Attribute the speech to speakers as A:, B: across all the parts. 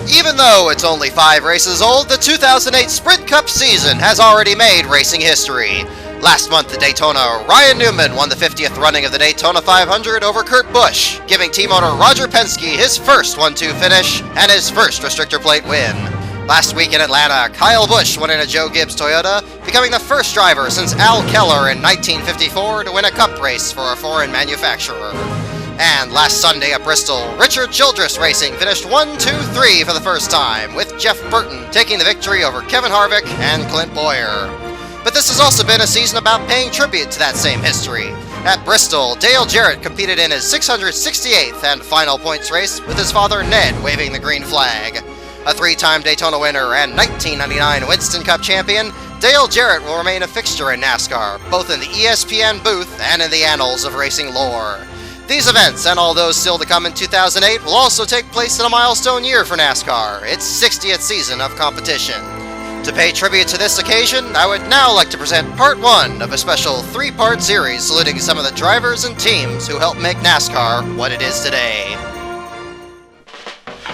A: Even though it's only 5 races old, the 2008 Sprint Cup season has already made racing history. Last month at Daytona, Ryan Newman won the 50th running of the Daytona 500 over Kurt Busch, giving team owner Roger Penske his first 1-2 finish and his first restrictor plate win. Last week in Atlanta, Kyle Busch won in a Joe Gibbs Toyota, becoming the first driver since Al Keller in 1954 to win a Cup race for a foreign manufacturer. And last Sunday at Bristol, Richard Childress Racing finished 1-2-3 for the first time, with Jeff Burton taking the victory over Kevin Harvick and Clint Bowyer. But this has also been a season about paying tribute to that same history. At Bristol, Dale Jarrett competed in his 668th and final points race with his father Ned waving the green flag. A 3-time Daytona winner and 1999 Winston Cup champion, Dale Jarrett will remain a fixture in NASCAR, both in the ESPN booth and in the annals of racing lore. These events, and all those still to come in 2008, will also take place in a milestone year for NASCAR, its 60th season of competition. To pay tribute to this occasion, I would now like to present Part 1 of a special 3-part series saluting some of the drivers and teams who helped make NASCAR what it is today.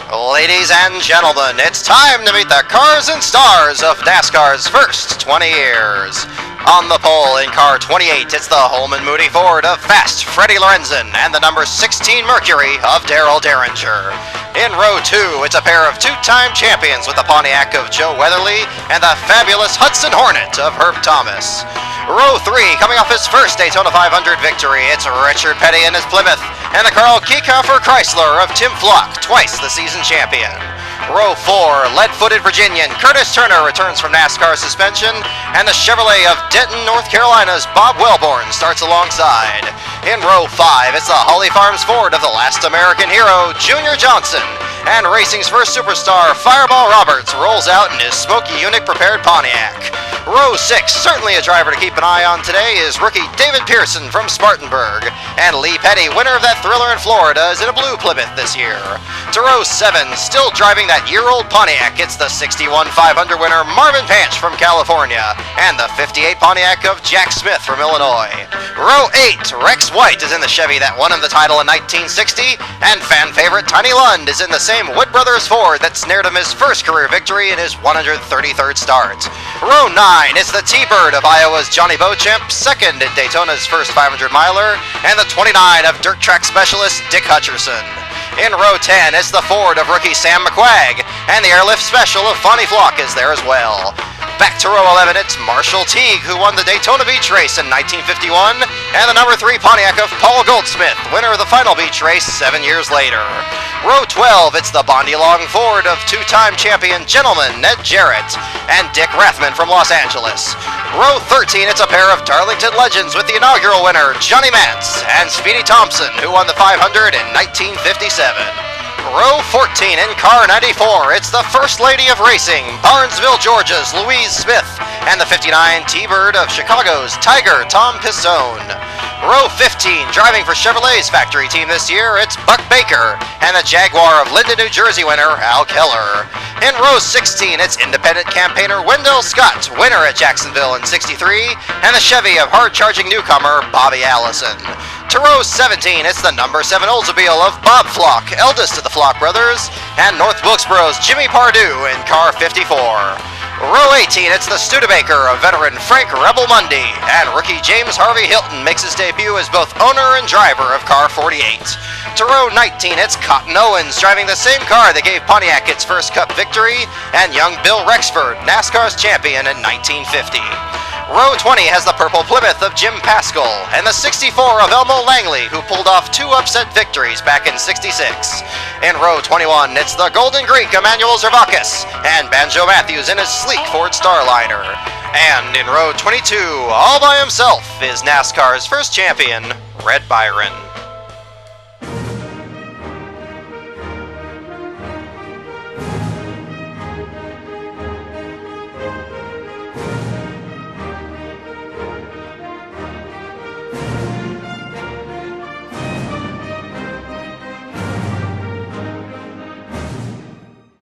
A: Ladies and gentlemen, it's time to meet the cars and stars of NASCAR's first 20 years. On the pole in car 28, it's the Holman Moody Ford of fast Freddie Lorenzen and the number 16 Mercury of Darrell Derringer. In row 2, it's a pair of 2-time champions with the Pontiac of Joe Weatherly and the fabulous Hudson Hornet of Herb Thomas. Row 3, coming off his first Daytona 500 victory, it's Richard Petty and his Plymouth, and the Carl Kiekhaefer Chrysler of Tim Flock, twice the season champion. Row 4, lead-footed Virginian Curtis Turner returns from NASCAR suspension, and the Chevrolet of Denton, North Carolina's Bob Wellborn starts alongside. In row 5, it's the Holly Farms Ford of the last American hero, Junior Johnson, and racing's first superstar, Fireball Roberts, rolls out in his smoky Unique-prepared Pontiac. Row 6, certainly a driver to keep an eye on today, is rookie David Pearson from Spartanburg, and Lee Petty, winner of that thriller in Florida, is in a blue Plymouth this year. To row 7, still driving that year-old Pontiac, it's the 61 500 winner Marvin Panch from California, and the 58 Pontiac of Jack Smith from Illinois. Row 8, Rex White is in the Chevy that won him the title in 1960, and fan favorite Tiny Lund is in the same Wood Brothers Ford that snared him his first career victory in his 133rd start. Row 9, it's the T-Bird of Iowa's Johnny Beauchamp, second in Daytona's first 500-miler, and the 29 of dirt track specialist Dick Hutcherson. In row 10, it's the Ford of rookie Sam McQuagg, and the Airlift Special of Fonnie Flock is there as well. Back to row 11, it's Marshall Teague, who won the Daytona Beach race in 1951, and the number 3 Pontiac of Paul Goldsmith, winner of the final beach race 7 years later. Row 12, it's the Bondi Long Ford of 2-time champion gentleman Ned Jarrett and Dick Rathman from Los Angeles. Row 13, it's a pair of Darlington legends with the inaugural winner Johnny Mantz and Speedy Thompson, who won the 500 in 1957. Row 14 in car 94, it's the First Lady of Racing, Barnesville, Georgia's Louise Smith, and the 59 T-Bird of Chicago's Tiger Tom Pistone. Row 15, driving for Chevrolet's factory team this year, it's Buck Baker, and the Jaguar of Linden, New Jersey winner Al Keller. In row 16, it's independent campaigner Wendell Scott, winner at Jacksonville in 63, and the Chevy of hard-charging newcomer Bobby Allison. To row 17, it's the number 7 Oldsmobile of Bob Flock, eldest of the Flock brothers, and North Wilkesboro's Jimmy Pardue in car 54. Row 18, it's the Studebaker of veteran Frank Rebel Mundy, and rookie James Harvey Hilton makes his debut as both owner and driver of car 48. To row 19, it's Cotton Owens driving the same car that gave Pontiac its first Cup victory, and young Bill Rexford, NASCAR's champion in 1950. Row 20 has the purple Plymouth of Jim Paschal, and the 64 of Elmo Langley, who pulled off 2 upset victories back in 66. In row 21, it's the Golden Greek Emmanuel Zervakis, and Banjo Matthews in his sleek Ford Starliner. And in row 22, all by himself, is NASCAR's first champion, Red Byron.